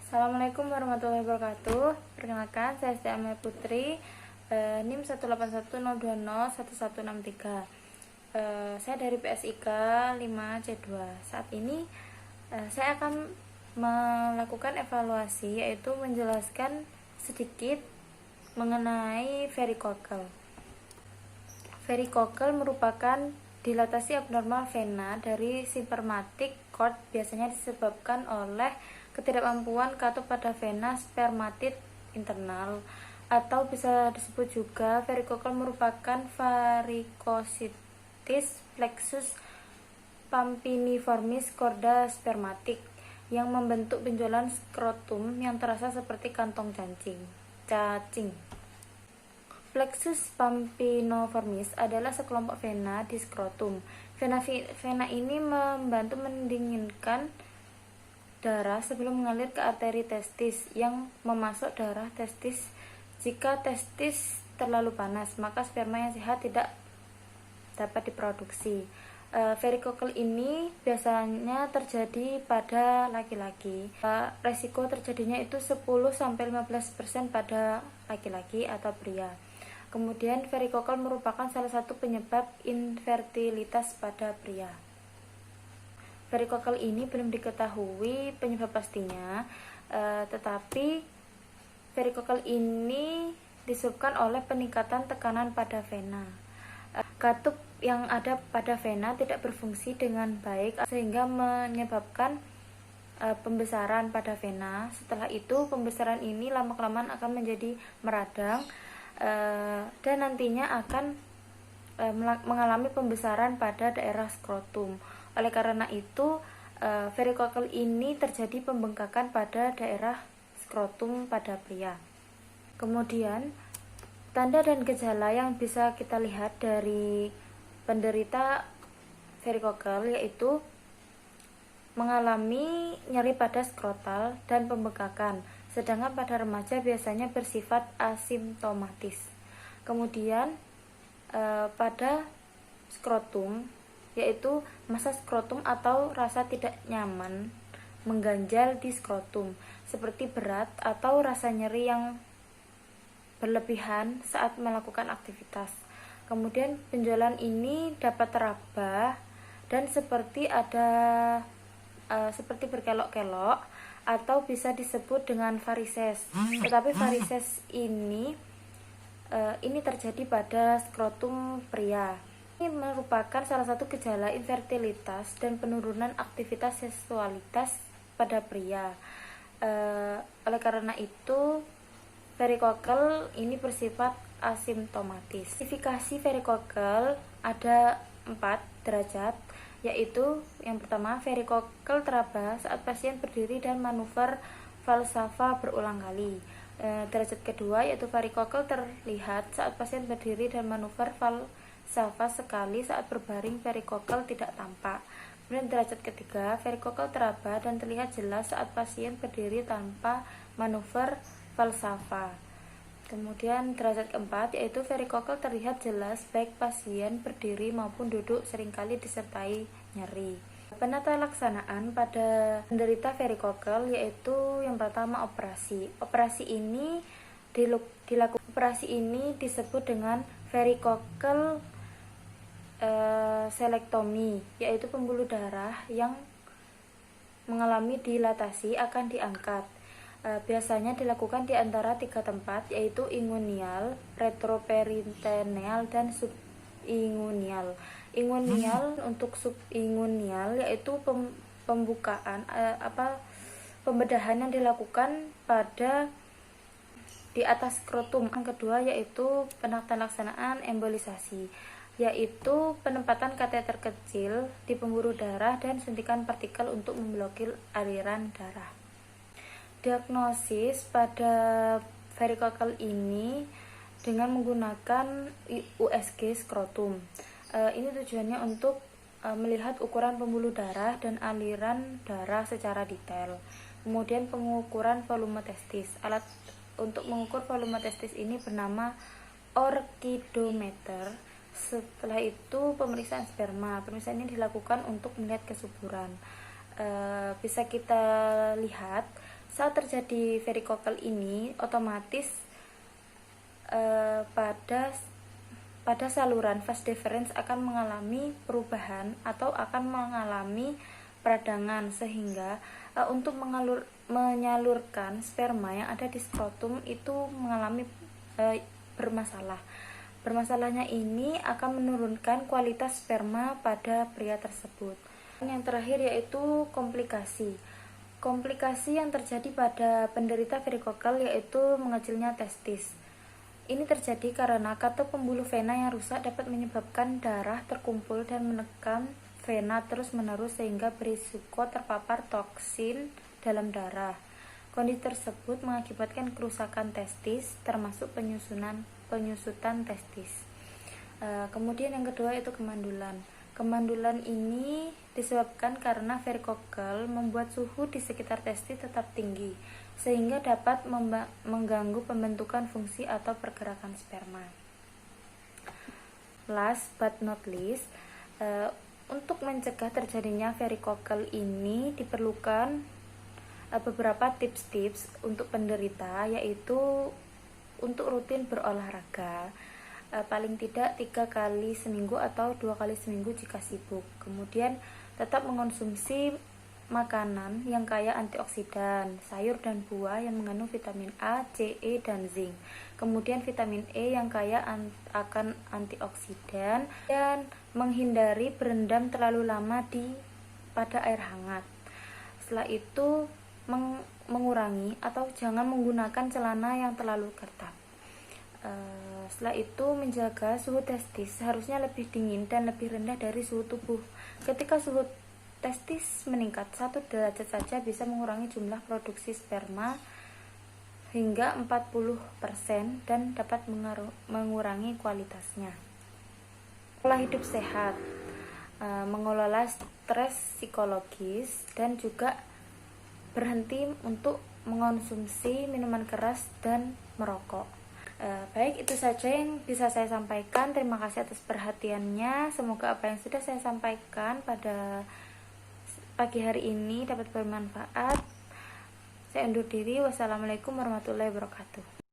Assalamualaikum warahmatullahi wabarakatuh. Perkenalkan, saya Siti Amelia Putri, NIM 181201163. Saya dari PSIK 5C2. Saat ini saya akan melakukan evaluasi, yaitu menjelaskan sedikit mengenai varikokel. Varikokel merupakan dilatasi abnormal vena dari symptomatic cord, biasanya disebabkan oleh ketidakmampuan katup pada vena spermatid internal, atau bisa disebut juga varikokel merupakan varicositis plexus pampiniformis chorda spermatik yang membentuk benjolan skrotum yang terasa seperti kantong cacing. Plexus pampiniformis adalah sekelompok vena di skrotum. Vena ini membantu mendinginkan darah sebelum mengalir ke arteri testis yang memasuk darah testis. Jika testis terlalu panas, maka sperma yang sehat tidak dapat diproduksi. Varikokel ini biasanya terjadi pada laki-laki. Resiko terjadinya itu 10-15% pada laki-laki atau pria. Kemudian varikokel merupakan salah satu penyebab infertilitas pada pria. Varikokel ini belum diketahui penyebab pastinya, tetapi varikokel ini disebabkan oleh peningkatan tekanan pada vena. Katup yang ada pada vena tidak berfungsi dengan baik sehingga menyebabkan pembesaran pada vena. Setelah itu pembesaran ini lama-kelamaan akan menjadi meradang dan nantinya akan mengalami pembesaran pada daerah skrotum. Oleh karena itu, varikokel ini terjadi pembengkakan pada daerah skrotum pada pria. Kemudian, tanda dan gejala yang bisa kita lihat dari penderita varikokel yaitu mengalami nyeri pada skrotal dan pembengkakan, sedangkan pada remaja biasanya bersifat asimptomatis. Kemudian pada skrotum yaitu massa skrotum atau rasa tidak nyaman mengganjal di skrotum seperti berat atau rasa nyeri yang berlebihan saat melakukan aktivitas. Kemudian benjolan ini dapat teraba dan seperti berkelok-kelok atau bisa disebut dengan varises. Tetapi varises ini terjadi pada skrotum pria. Ini merupakan salah satu gejala infertilitas dan penurunan aktivitas seksualitas pada pria. Oleh karena itu, varikokel ini bersifat asimptomatis. Klasifikasi varikokel ada 4 derajat, yaitu yang pertama, varikokel teraba saat pasien berdiri dan manuver falsafa berulang kali. Derajat kedua yaitu varikokel terlihat saat pasien berdiri dan manuver falsafa sekali, saat berbaring varikokel tidak tampak. Kemudian derajat ketiga, varikokel teraba dan terlihat jelas saat pasien berdiri tanpa manuver falsafa. Kemudian derajat keempat yaitu varikokel terlihat jelas baik pasien berdiri maupun duduk, seringkali disertai nyeri. Penata laksanaan pada penderita varikokel yaitu yang pertama operasi. Operasi ini disebut dengan varikokel selektomi, yaitu pembuluh darah yang mengalami dilatasi akan diangkat. Biasanya dilakukan di antara 3 tempat, yaitu inguinal, retroperitoneal, dan subinguinal. Inguinal untuk subinguinal yaitu pembedahan yang dilakukan di atas skrotum. Yang kedua yaitu penata laksanaan embolisasi, yaitu penempatan kateter kecil di pembuluh darah dan suntikan partikel untuk memblokir aliran darah. Diagnosis pada varikokel ini dengan menggunakan USG skrotum. Ini tujuannya untuk melihat ukuran pembuluh darah dan aliran darah secara detail. Kemudian pengukuran volume testis. Alat untuk mengukur volume testis ini bernama orkidometer. Setelah itu pemeriksaan sperma. Pemeriksaan ini dilakukan untuk melihat kesuburan. Bisa kita lihat Saat terjadi varikokel ini, otomatis pada saluran vas deferens akan mengalami perubahan atau akan mengalami peradangan, sehingga untuk menyalurkan sperma yang ada di skrotum itu mengalami bermasalah. Bermasalahnya ini akan menurunkan kualitas sperma pada pria tersebut. Yang terakhir yaitu komplikasi. Komplikasi yang terjadi pada penderita varikokel yaitu mengecilnya testis. Ini terjadi karena katup pembuluh vena yang rusak dapat menyebabkan darah terkumpul dan menekan vena terus-menerus sehingga berisiko terpapar toksin dalam darah. Kondisi tersebut mengakibatkan kerusakan testis termasuk penyusutan testis. Kemudian yang kedua itu kemandulan. Kemandulan ini disebabkan karena varikokel membuat suhu di sekitar testis tetap tinggi, sehingga dapat mengganggu pembentukan fungsi atau pergerakan sperma. Last but not least, untuk mencegah terjadinya varikokel ini diperlukan beberapa tips-tips untuk penderita, yaitu untuk rutin berolahraga, paling tidak 3 kali seminggu atau 2 kali seminggu jika sibuk. Kemudian tetap mengonsumsi makanan yang kaya antioksidan, sayur dan buah yang mengandung vitamin A, C, E, dan zinc. Kemudian vitamin E yang kaya akan antioksidan, dan menghindari berendam terlalu lama pada air hangat. Setelah itu mengurangi atau jangan menggunakan celana yang terlalu ketat. Setelah itu menjaga suhu testis seharusnya lebih dingin dan lebih rendah dari suhu tubuh. Ketika suhu testis meningkat 1 derajat saja bisa mengurangi jumlah produksi sperma hingga 40% dan dapat mengurangi kualitasnya. Pola hidup sehat, mengelola stres psikologis, dan juga berhenti untuk mengonsumsi minuman keras dan merokok. Baik, itu saja yang bisa saya sampaikan. Terima kasih atas perhatiannya. Semoga apa yang sudah saya sampaikan pada pagi hari ini dapat bermanfaat. Saya undur diri. Wassalamualaikum warahmatullahi wabarakatuh.